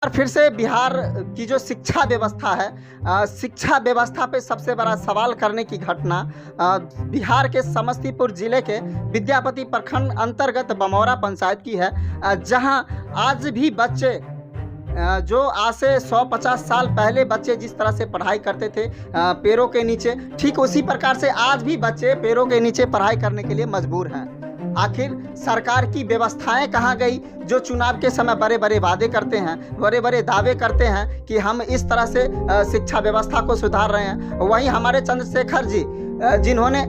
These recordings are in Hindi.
और फिर से बिहार की जो शिक्षा व्यवस्था है, शिक्षा व्यवस्था पे सबसे बड़ा सवाल करने की घटना बिहार के समस्तीपुर जिले के विद्यापति प्रखंड अंतर्गत बमौरा पंचायत की है, जहां आज भी बच्चे जो आज से 150 साल पहले बच्चे जिस तरह से पढ़ाई करते थे पेड़ों के नीचे, ठीक उसी प्रकार से आज भी बच्चे पेड़ों के नीचे पढ़ाई करने के लिए मजबूर हैं। आखिर सरकार की व्यवस्थाएं कहाँ गई, जो चुनाव के समय बड़े बड़े वादे करते हैं, बड़े बड़े दावे करते हैं कि हम इस तरह से शिक्षा व्यवस्था को सुधार रहे हैं। वहीं हमारे चंद्रशेखर जी जिन्होंने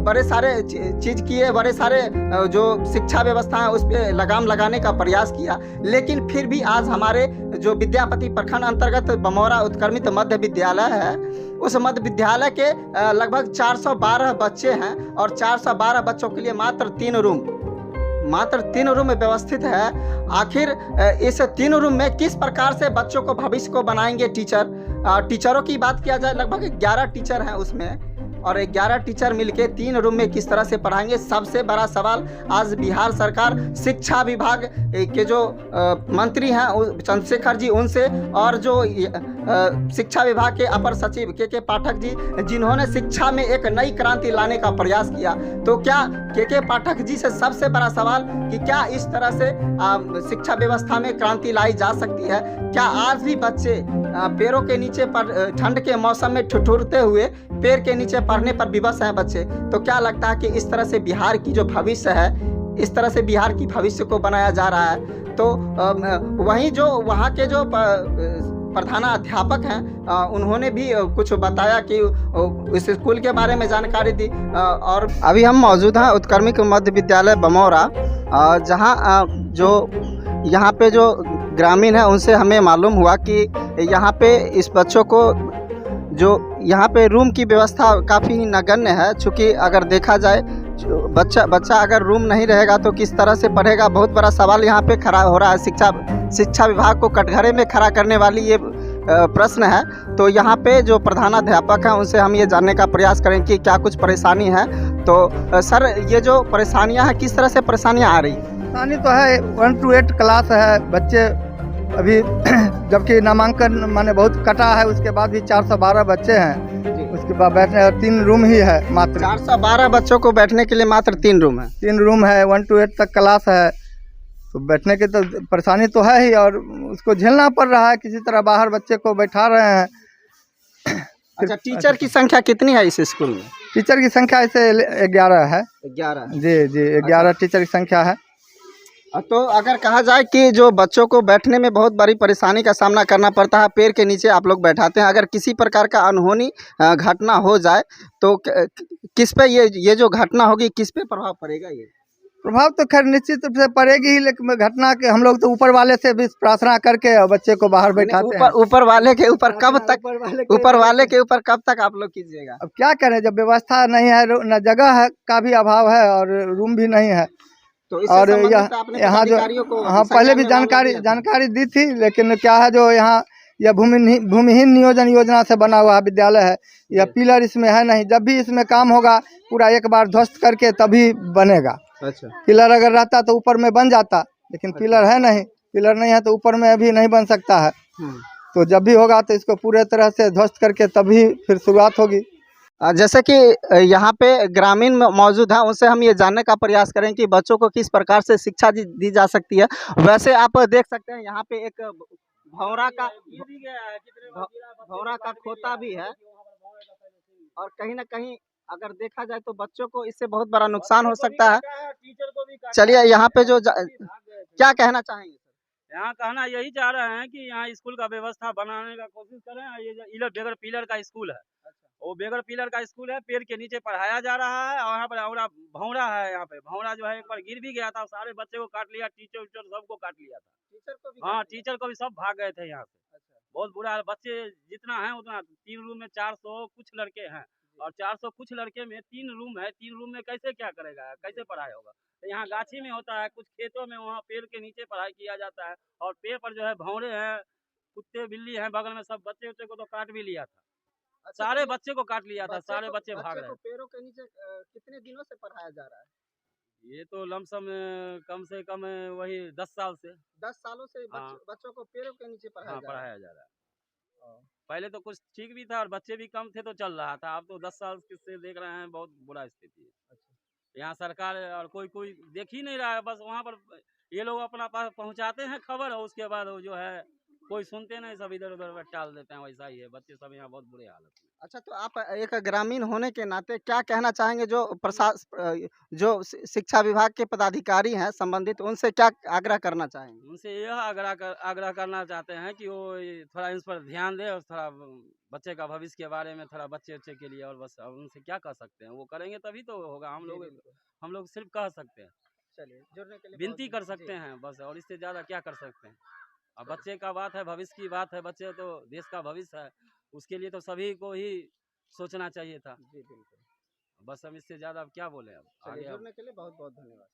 बड़े सारे चीज़ किए, बड़े सारे जो शिक्षा व्यवस्था है उस पर लगाम लगाने का प्रयास किया, लेकिन फिर भी आज हमारे जो विद्यापति प्रखंड अंतर्गत बमौरा उत्क्रमित मध्य विद्यालय है, उस मध्य विद्यालय के लगभग 412 बच्चे हैं और 412 बच्चों के लिए मात्र 3 रूम में व्यवस्थित है। आखिर इस 3 रूम में किस प्रकार से बच्चों को भविष्य को बनाएंगे टीचरों की बात किया जाए, लगभग 11 टीचर हैं उसमें, और 11 टीचर मिलके 3 रूम में किस तरह से पढ़ाएंगे। सबसे बड़ा सवाल आज बिहार सरकार शिक्षा विभाग के जो मंत्री हैं चंद्रशेखर जी उनसे, और जो शिक्षा विभाग के अपर सचिव के पाठक जी, जिन्होंने शिक्षा में एक नई क्रांति लाने का प्रयास किया, तो क्या के पाठक जी से सबसे बड़ा सवाल कि क्या इस तरह से शिक्षा व्यवस्था में क्रांति लाई जा सकती है? क्या आज भी बच्चे पेड़ों के नीचे पर ठंड के मौसम में ठिठुरते हुए पेड़ के नीचे पढ़ने पर विवश हैं बच्चे? तो क्या लगता है कि इस तरह से बिहार की जो भविष्य है, इस तरह से बिहार की भविष्य को बनाया जा रहा है? तो वहीं जो वहाँ के जो प्रधानाध्यापक हैं उन्होंने भी कुछ बताया कि इस स्कूल के बारे में जानकारी दी। और अभी हम मौजूद हैं उत्क्रमित मध्य विद्यालय बमौरा, जहाँ जो यहाँ पे जो ग्रामीण है उनसे हमें मालूम हुआ कि यहाँ पे इस बच्चों को जो यहाँ पे रूम की व्यवस्था काफ़ी नगण्य है। चूँकि अगर देखा जाए बच्चा अगर रूम नहीं रहेगा तो किस तरह से पढ़ेगा, बहुत बड़ा सवाल यहाँ पे खड़ा हो रहा है। शिक्षा विभाग को कटघरे में खड़ा करने वाली ये प्रश्न है। तो यहाँ पे जो प्रधानाध्यापक हैं उनसे हम ये जानने का प्रयास करें कि क्या कुछ परेशानी है। तो सर, ये जो परेशानियाँ हैं, किस तरह से परेशानियाँ आ रही? परेशानी तो है, 1 to 8 क्लास है, बच्चे अभी जबकि नामांकन माने बहुत कटा है, उसके बाद भी 412 बच्चे हैं, उसके बाद बैठने 3 रूम ही है मात्र। 412 बच्चों को बैठने के लिए मात्र 3 रूम है। 3 रूम है, 1 to 8 तक क्लास है, तो बैठने की तो परेशानी तो है ही, और उसको झेलना पड़ रहा है। किसी तरह बाहर बच्चे को बैठा रहे हैं। अच्छा, टीचर की संख्या कितनी है इस स्कूल में? टीचर की संख्या ऐसे 11 है। 11? जी 11 टीचर की संख्या है। तो अगर कहा जाए कि जो बच्चों को बैठने में बहुत बड़ी परेशानी का सामना करना पड़ता है, पेड़ के नीचे आप लोग बैठाते हैं, अगर किसी प्रकार का अनहोनी घटना हो जाए तो किस पे ये जो घटना होगी किस पे प्रभाव पड़ेगा? ये प्रभाव तो खैर निश्चित रूप से पड़ेगी ही, लेकिन घटना के हम लोग तो ऊपर वाले से भी प्रार्थना करके बच्चे को बाहर बैठाते हैं। ऊपर वाले के ऊपर कब तक, ऊपर वाले के ऊपर कब तक आप लोग कीजिएगा? अब क्या करें, जब व्यवस्था नहीं है, न जगह है का भी अभाव है और रूम भी नहीं है। तो और यहाँ जो हाँ पहले भी जानकारी दी थी, लेकिन क्या है जो यहाँ यह भूमिहीन नियोजन योजना से बना हुआ विद्यालय है, यह पिलर इसमें है नहीं। जब भी इसमें काम होगा पूरा एक बार ध्वस्त करके तभी बनेगा। अच्छा, पिलर अगर रहता तो ऊपर में बन जाता, लेकिन पिलर है नहीं, पिलर नहीं है तो ऊपर में अभी नहीं बन सकता है। तो जब भी होगा तो इसको पूरे तरह से ध्वस्त करके तभी फिर शुरुआत होगी। जैसे कि यहाँ पे ग्रामीण मौजूद हैं, उनसे हम ये जानने का प्रयास करें कि बच्चों को किस प्रकार से शिक्षा दी जा सकती है। वैसे आप देख सकते हैं यहाँ पे एक भौरा का खोता भी है, और कहीं ना कहीं अगर देखा जाए तो बच्चों को इससे बहुत बड़ा नुकसान हो सकता है। चलिए, यहाँ पे जो क्या कहना चाहेंगे? यहाँ कहना यही चाह रहे हैं कि यहाँ स्कूल का व्यवस्था बनाने का कोशिश करें। ये बेगर पिलर का स्कूल है, वो बेगर पिलर का स्कूल है, पेड़ के नीचे पढ़ाया जा रहा है। और यहाँ पर भौरा है, यहाँ पे भौरा जो है एक बार गिर भी गया था, सारे बच्चे को काट लिया, टीचर सबको काट लिया था। हाँ, टीचर को भी सब भाग गए थे यहाँ से। बहुत बुरा है। बच्चे जितना है उतना, 3 रूम में 400 कुछ लड़के हैं, और 400 कुछ लड़के में 3 रूम है। 3 रूम में कैसे क्या करेगा, कैसे पढ़ाई होगा? तो यहाँ गाछी में होता है, कुछ खेतों में, वहाँ पेड़ के नीचे पढ़ाई किया जाता है। और पेड़ पर जो है भौरे हैं, कुत्ते बिल्ली हैं बगल में, सब बच्चे को तो काट भी लिया था। अच्छा, सारे बच्चे को काट लिया था, सारे बच्चे भाग रहे हैं। पेड़ों के नीचे कितने दिनों से पढ़ाया जा रहा है? ये तो लमसम कम से कम वही 10 साल से 10 सालों से हाँ। बच्चों को पेड़ों के नीचे पढ़ाया हाँ जा रहा है। पढ़ाया जा रहा है। पहले तो कुछ ठीक भी था और बच्चे भी कम थे तो चल रहा था, अब तो 10 साल से देख रहे हैं बहुत बुरा स्थिति है। यहाँ सरकार और कोई कोई देख ही नहीं रहा है, बस वहाँ पर ये लोग अपना पास पहुँचाते हैं खबर और उसके बाद वो जो है कोई सुनते नहीं, सब इधर उधर टाल देते हैं। वैसा ही है, बच्चे सब यहाँ बहुत बुरे हालत में। अच्छा, तो आप एक ग्रामीण होने के नाते क्या कहना चाहेंगे जो जो शिक्षा विभाग के पदाधिकारी हैं संबंधित, उनसे क्या आग्रह करना चाहेंगे? उनसे यह आग्रह करना चाहते हैं कि वो ये थोड़ा इस पर ध्यान दें और थोड़ा बच्चे का भविष्य के बारे में थोड़ा बच्चे के लिए, और बस अब उनसे क्या कह सकते हैं, वो करेंगे तभी तो होगा। हम लोग सिर्फ कह सकते हैं, चलिए, जुड़ने के लिए विनती कर जी। सकते हैं बस, और इससे ज़्यादा क्या कर सकते हैं। अब बच्चे का बात है, भविष्य की बात है, बच्चे तो देश का भविष्य है, उसके लिए तो सभी को ही सोचना चाहिए था। जी, बिल्कुल। बस हम इससे ज़्यादा अब क्या बोले, अब चलिए, आगे अब जुड़ने के लिए बहुत-बहुत धन्यवाद।